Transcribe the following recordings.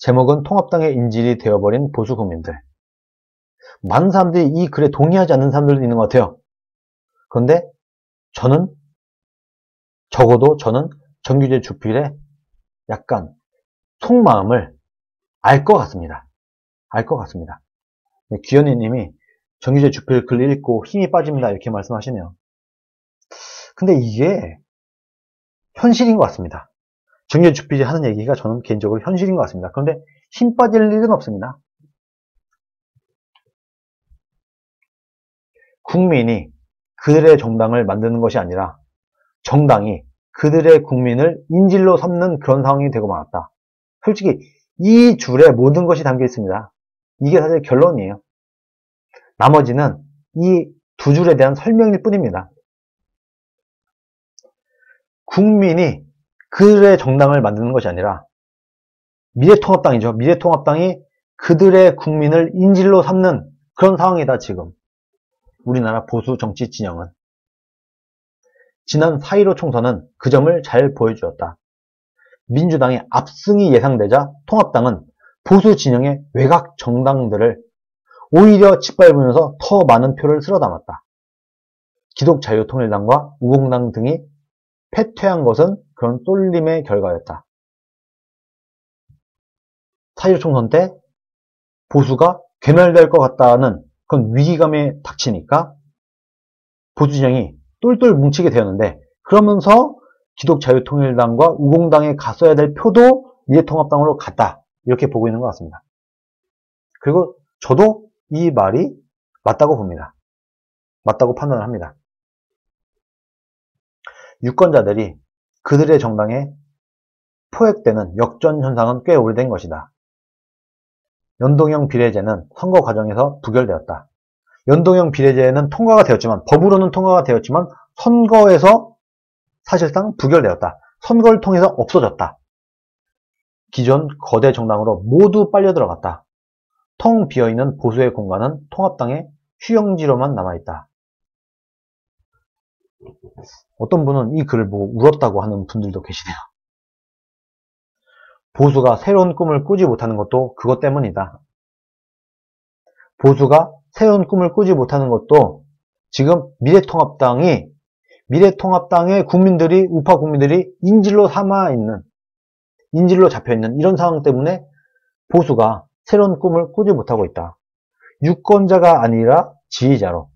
제목은 통합당의 인질이 되어버린 보수 국민들. 많은 사람들이 이 글에 동의하지 않는 사람들도 있는 것 같아요. 그런데 적어도 저는 정규제 주필의 약간 속마음을 알 것 같습니다. 알 것 같습니다. 귀현이님이 정규제 주필 글 읽고 힘이 빠집니다 이렇게 말씀하시네요. 근데 이게 현실인 것 같습니다. 정규제 주필이 하는 얘기가 저는 개인적으로 현실인 것 같습니다. 그런데 힘 빠질 일은 없습니다. 국민이 그들의 정당을 만드는 것이 아니라 정당이 그들의 국민을 인질로 삼는 그런 상황이 되고 말았다. 솔직히 이 줄에 모든 것이 담겨 있습니다. 이게 사실 결론이에요. 나머지는 이 두 줄에 대한 설명일 뿐입니다. 국민이 그들의 정당을 만드는 것이 아니라 미래통합당이죠. 미래통합당이 그들의 국민을 인질로 삼는 그런 상황이다. 지금 우리나라 보수 정치 진영은. 지난 4.15 총선은 그 점을 잘 보여주었다. 민주당의 압승이 예상되자 통합당은 보수 진영의 외곽 정당들을 오히려 짓밟으면서 더 많은 표를 쓸어 담았다. 기독자유통일당과 우공당 등이 패퇴한 것은 그런 쏠림의 결과였다. 4.15 총선 때 보수가 괴멸될 것 같다는 그런 위기감에 닥치니까 보수 진영이 똘똘 뭉치게 되었는데, 그러면서 기독자유통일당과 우공당에 갔어야 될 표도 미래통합당으로 갔다. 이렇게 보고 있는 것 같습니다. 그리고 저도 이 말이 맞다고 봅니다. 맞다고 판단을 합니다. 유권자들이 그들의 정당에 포획되는 역전 현상은 꽤 오래된 것이다. 연동형 비례제는 선거 과정에서 부결되었다. 연동형 비례제는 통과가 되었지만, 법으로는 통과가 되었지만 선거에서 사실상 부결되었다. 선거를 통해서 없어졌다. 기존 거대 정당으로 모두 빨려 들어갔다. 텅 비어있는 보수의 공간은 통합당의 휴영지로만 남아있다. 어떤 분은 이 글을 보고 울었다고 하는 분들도 계시네요. 보수가 새로운 꿈을 꾸지 못하는 것도 그것 때문이다. 보수가 새로운 꿈을 꾸지 못하는 것도 지금 미래통합당의 국민들이, 우파 국민들이 인질로 인질로 잡혀있는 이런 상황 때문에 보수가 새로운 꿈을 꾸지 못하고 있다. 유권자가 아니라 지휘자로,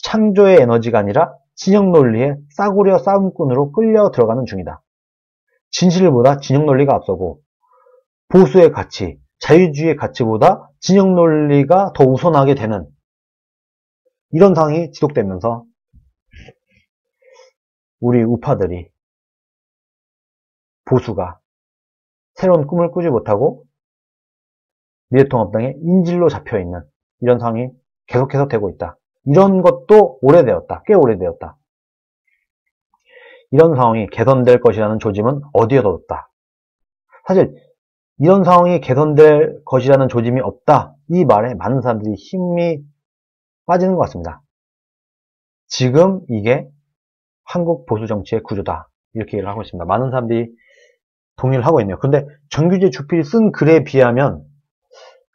창조의 에너지가 아니라 진영 논리의 싸구려 싸움꾼으로 끌려 들어가는 중이다. 진실보다 진영 논리가 앞서고 보수의 가치, 자유주의의 가치보다 진영 논리가 더 우선하게 되는 이런 상황이 지속되면서 우리 우파들이, 보수가 새로운 꿈을 꾸지 못하고 미래통합당의 인질로 잡혀있는 이런 상황이 계속해서 되고 있다. 이런 것도 오래되었다. 꽤 오래되었다. 이런 상황이 개선될 것이라는 조짐은 어디에도 없다. 사실 이런 상황이 개선될 것이라는 조짐이 없다. 이 말에 많은 사람들이 힘이 빠지는 것 같습니다. 지금 이게 한국 보수 정치의 구조다. 이렇게 얘기를 하고 있습니다. 많은 사람들이 동의를 하고 있네요. 근데 정규제 주필이 쓴 글에 비하면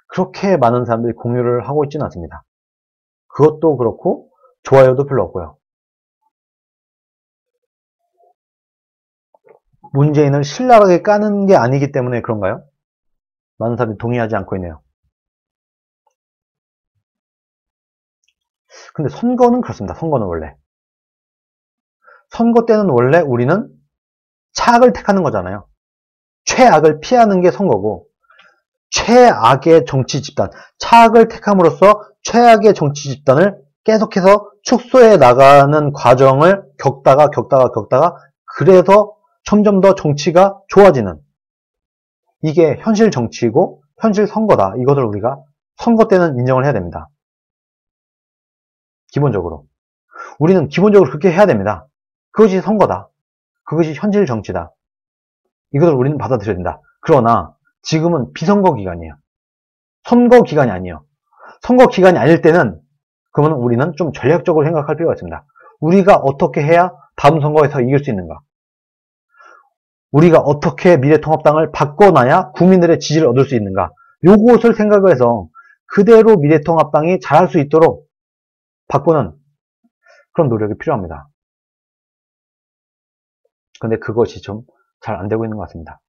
그렇게 많은 사람들이 공유를 하고 있지는 않습니다. 그것도 그렇고 좋아요도 별로 없고요. 문재인을 신랄하게 까는 게 아니기 때문에 그런가요? 많은 사람들이 동의하지 않고 있네요. 근데 선거는 그렇습니다. 선거는 원래. 선거 때는 원래 우리는 차악을 택하는 거잖아요. 최악을 피하는 게 선거고, 최악의 정치 집단, 차악을 택함으로써 최악의 정치 집단을 계속해서 축소해 나가는 과정을 겪다가 그래서 점점 더 정치가 좋아지는, 이게 현실 정치이고 현실 선거다. 이것을 우리가 선거 때는 인정을 해야 됩니다. 기본적으로 우리는 기본적으로 그렇게 해야 됩니다. 그것이 선거다. 그것이 현실 정치다. 이것을 우리는 받아들여야 된다. 그러나 지금은 비선거 기간이에요. 선거 기간이 아니에요. 선거 기간이 아닐 때는 그러면 우리는 좀 전략적으로 생각할 필요가 있습니다. 우리가 어떻게 해야 다음 선거에서 이길 수 있는가? 우리가 어떻게 미래통합당을 바꿔놔야 국민들의 지지를 얻을 수 있는가, 요것을 생각을 해서 그대로 미래통합당이 잘할 수 있도록 바꾸는 그런 노력이 필요합니다. 근데 그것이 좀 잘 안 되고 있는 것 같습니다.